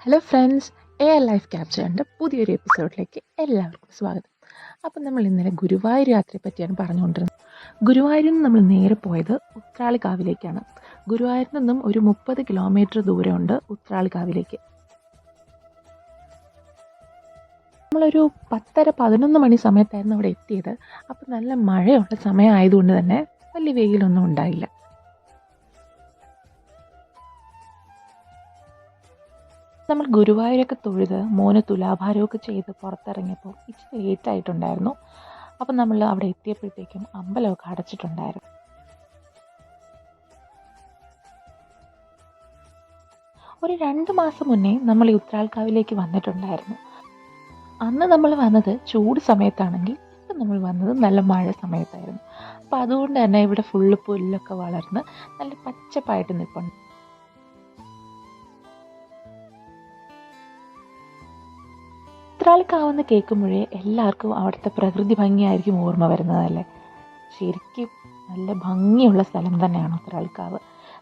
Hello friends, air life ക്യാപ്ചറിൻ്റെ പുതിയൊരു എപ്പിസോഡിലേക്ക് എല്ലാവർക്കും സ്വാഗതം. അപ്പം നമ്മൾ ഇന്നലെ ഗുരുവായൂർ യാത്രയെ പറ്റിയാണ് പറഞ്ഞുകൊണ്ടിരുന്നത്. ഗുരുവായൂരിൽ നിന്ന് നമ്മൾ നേരെ പോയത് ഉത്രാളിക്കാവിലേക്കാണ്. ഗുരുവായൂരിൽ നിന്നും ഒരു 30 കിലോമീറ്റർ ദൂരമുണ്ട് ഉത്രാളിക്കാവിലേക്ക്. നമ്മളൊരു 10:30-11 മണി സമയത്തായിരുന്നു അവിടെ എത്തിയത്. അപ്പം നല്ല മഴയുള്ള സമയമായതുകൊണ്ട് തന്നെ വലിയ വെയിലൊന്നും ഉണ്ടായില്ല. നമ്മൾ ഗുരുവായൂരൊക്കെ തൊഴുത് മോന് തുലാഭാരമൊക്കെ ചെയ്ത് പുറത്തിറങ്ങിയപ്പോൾ ഇച്ചിരി ലേറ്റായിട്ടുണ്ടായിരുന്നു. അപ്പം നമ്മൾ അവിടെ എത്തിയപ്പോഴത്തേക്കും അമ്പലമൊക്കെ അടച്ചിട്ടുണ്ടായിരുന്നു. ഒരു 2 മാസം മുന്നേ നമ്മൾ ഈ ഉത്രാൾക്കാവിലേക്ക് വന്നിട്ടുണ്ടായിരുന്നു. അന്ന് നമ്മൾ വന്നത് ചൂട് സമയത്താണെങ്കിൽ ഇപ്പം നമ്മൾ വന്നത് നല്ല മഴ സമയത്തായിരുന്നു. അപ്പോൾ അതുകൊണ്ട് തന്നെ ഇവിടെ ഫുള്ള് പുല്ലൊക്കെ വളർന്ന് നല്ല പച്ചപ്പായിട്ട് നിൽപ്പുണ്ട്. ഉത്രാളിക്കാവെന്ന് കേൾക്കുമ്പോഴേ എല്ലാവർക്കും അവിടുത്തെ പ്രകൃതി ഭംഗിയായിരിക്കും ഓർമ്മ വരുന്നതല്ലേ. ശരിക്കും നല്ല ഭംഗിയുള്ള സ്ഥലം തന്നെയാണ് ഉത്രാളിക്കാവ്.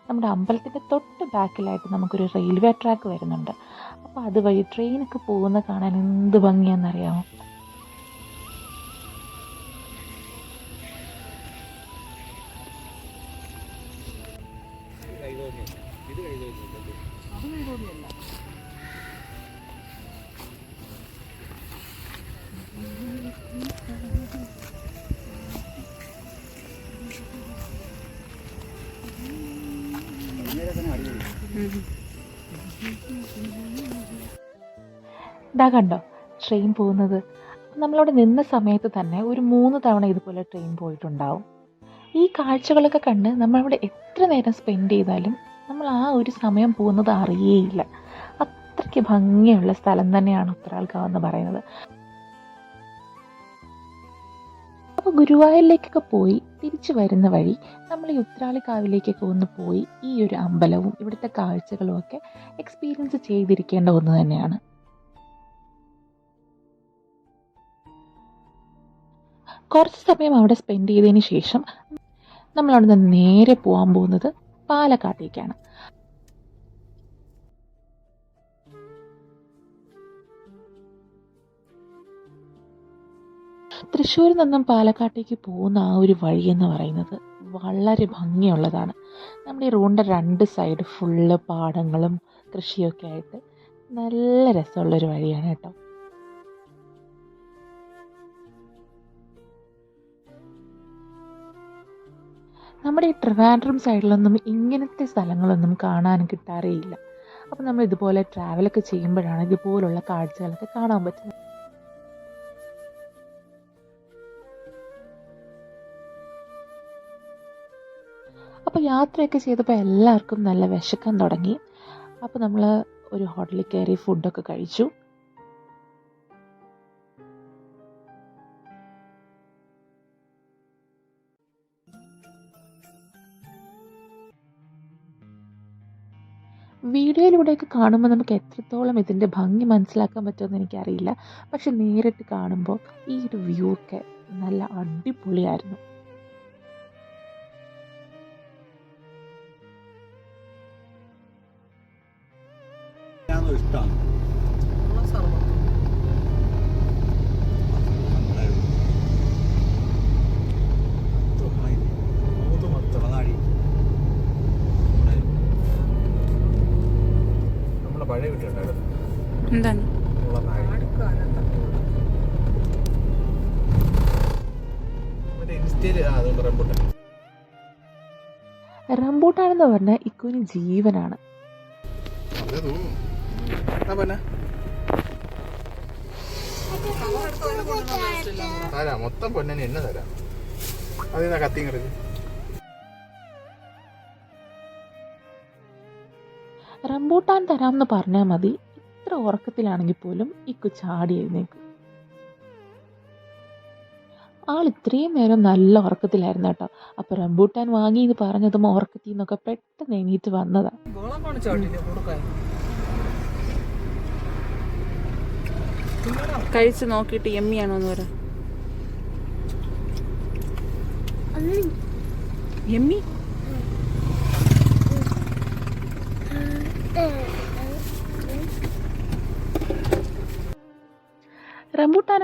നമ്മുടെ അമ്പലത്തിൻ്റെ തൊട്ട് ബാക്കിലായിട്ട് നമുക്കൊരു റെയിൽവേ ട്രാക്ക് വരുന്നുണ്ട്. അപ്പോൾ അതുവഴി ട്രെയിനൊക്കെ പോകുന്ന കാണാൻ എന്ത് ഭംഗിയാണെന്നറിയാമോ. ഇതാ കണ്ടോ ട്രെയിൻ പോകുന്നത്. നമ്മളവിടെ നിന്ന സമയത്ത് തന്നെ ഒരു 3 തവണ ഇതുപോലെ ട്രെയിൻ പോയിട്ടുണ്ടാവും. ഈ കാഴ്ചകളൊക്കെ കണ്ട് നമ്മളവിടെ എത്ര നേരം സ്പെൻഡ് ചെയ്താലും നമ്മൾ ആ ഒരു സമയം പോകുന്നത് അറിയേയില്ല. അത്രയ്ക്ക് ഭംഗിയുള്ള സ്ഥലം തന്നെയാണ് ഉത്രാളിക്കാവ് എന്ന് പറയുന്നത്. അപ്പോൾ ഗുരുവായൂരിലേക്കൊക്കെ പോയി തിരിച്ചു വരുന്ന വഴി നമ്മൾ ഈ ഉത്രാളിക്കാവിലേക്കൊക്കെ ഒന്ന് പോയി ഈ ഒരു അമ്പലവും ഇവിടുത്തെ കാഴ്ചകളും ഒക്കെ എക്സ്പീരിയൻസ് ചെയ്തിരിക്കേണ്ട ഒന്ന് തന്നെയാണ്. കുറച്ച് സമയം അവിടെ സ്പെൻഡ് ചെയ്തതിന് ശേഷം നമ്മളവിടെ നിന്ന് നേരെ പോകാൻ പോകുന്നത് പാലക്കാട്ടേക്കാണ്. തൃശ്ശൂരിൽ നിന്നും പാലക്കാട്ടേക്ക് പോകുന്ന ആ ഒരു വഴി എന്ന് പറയുന്നത് വളരെ ഭംഗിയുള്ളതാണ്. നമ്മുടെ ഈ റോഡിൻ്റെ 2 സൈഡ് ഫുള്ള് പാടങ്ങളും കൃഷിയൊക്കെ ആയിട്ട് നല്ല രസമുള്ളൊരു വഴിയാണ് കേട്ടോ. നമ്മുടെ ഈ ട്രിവാൻഡ്രം സൈഡിലൊന്നും ഇങ്ങനത്തെ സ്ഥലങ്ങളൊന്നും കാണാൻ കിട്ടാറേയില്ല. അപ്പം നമ്മൾ ഇതുപോലെ ട്രാവലൊക്കെ ചെയ്യുമ്പോഴാണ് ഇതുപോലുള്ള കാഴ്ചകളൊക്കെ കാണാൻ പറ്റുന്നത്. അപ്പോൾ യാത്രയൊക്കെ ചെയ്തപ്പോൾ എല്ലാവർക്കും നല്ല വിശക്കാൻ തുടങ്ങി. അപ്പോൾ നമ്മൾ ഒരു ഹോട്ടലിൽ കയറി ഫുഡൊക്കെ കഴിച്ചു. വീഡിയോയിലൂടെയൊക്കെ കാണുമ്പോൾ നമുക്ക് എത്രത്തോളം ഇതിൻ്റെ ഭംഗി മനസ്സിലാക്കാൻ പറ്റുമെന്ന് എനിക്കറിയില്ല. പക്ഷെ നേരിട്ട് കാണുമ്പോൾ ഈ ഒരു വ്യൂ ഒക്കെ നല്ല അടിപൊളിയായിരുന്നു. എന്താണ് റംബൂട്ടാനെന്ന് പറഞ്ഞാൽ ഇക്കുവിന് ജീവനാണ്. മൊത്തം പൊന്നെ എന്നെ തരാം. അതിനാ കത്തിയും കിടക്കും. റംബൂട്ടാൻ തരാമെന്ന് പറഞ്ഞാൽ മതി. ഇത്ര ഉറക്കത്തിലാണെങ്കിൽ പോലും ഇക്കു ചാടി എഴുന്നേക്കും. ആൾ ഇത്രയും നേരം നല്ല ഉറക്കത്തിലായിരുന്നു കേട്ടോ. അപ്പോൾ റംബൂട്ടാൻ വാങ്ങി എന്ന് പറഞ്ഞതും ഉറക്കത്തിൽ നിന്നൊക്കെ പെട്ടെന്ന് എണീറ്റ് വന്നതാ. കഴിച്ച് നോക്കിയിട്ട് എമ്മിയാണോന്ന് പറ. എമ്മി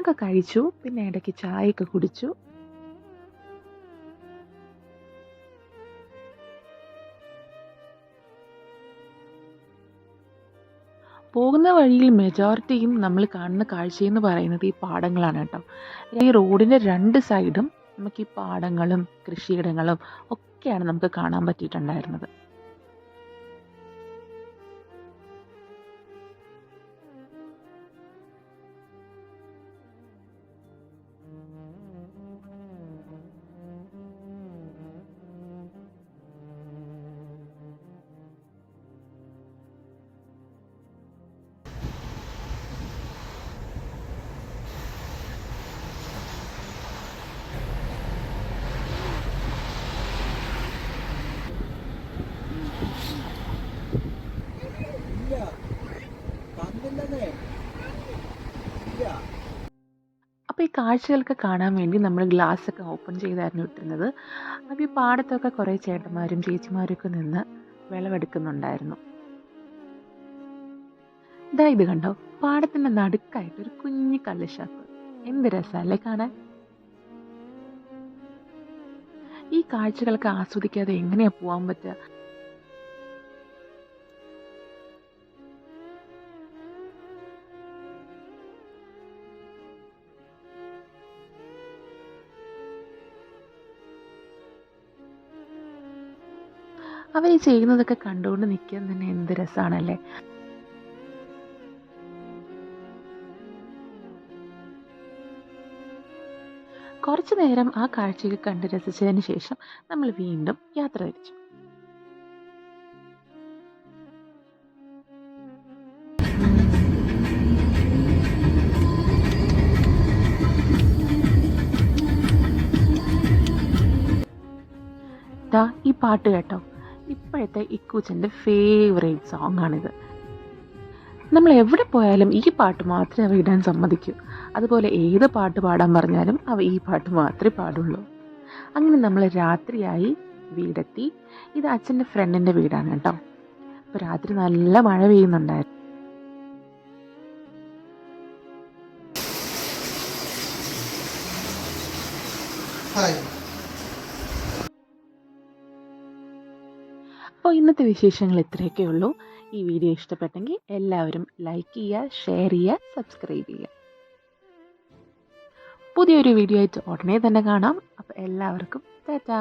ഊണൊക്കെ കഴിച്ചു, പിന്നെ ഇടയ്ക്ക് ചായയൊക്കെ കുടിച്ചു. പോകുന്ന വഴിയിൽ മെജോറിറ്റിയും നമ്മൾ കാണുന്ന കാഴ്ചയെന്ന് പറയുന്നത് ഈ പാടങ്ങളാണ് കേട്ടോ. ഈ റോഡിൻ്റെ 2 സൈഡും നമുക്ക് ഈ പാടങ്ങളും കൃഷിയിടങ്ങളും ഒക്കെയാണ് നമുക്ക് കാണാൻ പറ്റിയിട്ടുണ്ടായിരുന്നത്. അപ്പോൾ ഈ കാഴ്ചകളൊക്കെ കാണാൻ വേണ്ടി നമ്മൾ ഗ്ലാസ്സൊക്കെ ഓപ്പൺ ചെയ്തായിരുന്നു ഇട്ടിരുന്നത്. അപ്പോൾ ഈ പാടത്തൊക്കെ കുറേ ചേട്ടന്മാരും ചേച്ചിമാരും ഒക്കെ നിന്ന് വിളവെടുക്കുന്നുണ്ടായിരുന്നു. ഇതാ ഇത് കണ്ടോ, പാടത്തിൻ്റെ നടുക്കായിട്ട് ഒരു കുഞ്ഞു കള്ളുഷാപ്പ്. എന്ത് രസമല്ലേ കാണാൻ. ഈ കാഴ്ചകളൊക്കെ ആസ്വദിക്കാതെ എങ്ങനെയാ പോകാൻ പറ്റുക? അവർ ചെയ്യുന്നതൊക്കെ കണ്ടുകൊണ്ട് നിൽക്കാൻ തന്നെ എന്ത് രസമാണല്ലേ. കുറച്ചു നേരം ആ കാഴ്ചയൊക്കെ കണ്ട് രസിച്ചതിന് ശേഷം നമ്മൾ വീണ്ടും യാത്ര തിരിച്ചു. ദാ ഈ പാട്ട് കേട്ടോ, ഇപ്പോഴത്തെ ഇക്കൂച്ചൻ്റെ ഫേവറേറ്റ് സോങ് ആണിത്. നമ്മൾ എവിടെ പോയാലും ഈ പാട്ട് മാത്രമേ അവ ഇടാൻ സമ്മതിക്കൂ. അതുപോലെ ഏത് പാട്ട് പാടാൻ പറഞ്ഞാലും അവ ഈ പാട്ട് മാത്രമേ പാടുള്ളൂ. അങ്ങനെ നമ്മൾ രാത്രിയായി വീടെത്തി. ഇത് അച്ഛൻ്റെ ഫ്രണ്ടിൻ്റെ വീടാണ് കേട്ടോ. അപ്പോൾ രാത്രി നല്ല മഴ പെയ്യുന്നുണ്ടായിരുന്നു. അപ്പോൾ ഇന്നത്തെ വിശേഷങ്ങൾ ഇത്രയൊക്കെ ഉള്ളൂ. ഈ വീഡിയോ ഇഷ്ടപ്പെട്ടെങ്കിൽ എല്ലാവരും ലൈക്ക് ചെയ്യുക, ഷെയർ ചെയ്യുക, സബ്സ്ക്രൈബ് ചെയ്യുക. പുതിയൊരു വീഡിയോ ആയിട്ട് ഉടനെ തന്നെ കാണാം. അപ്പോൾ എല്ലാവർക്കും ടാറ്റാ.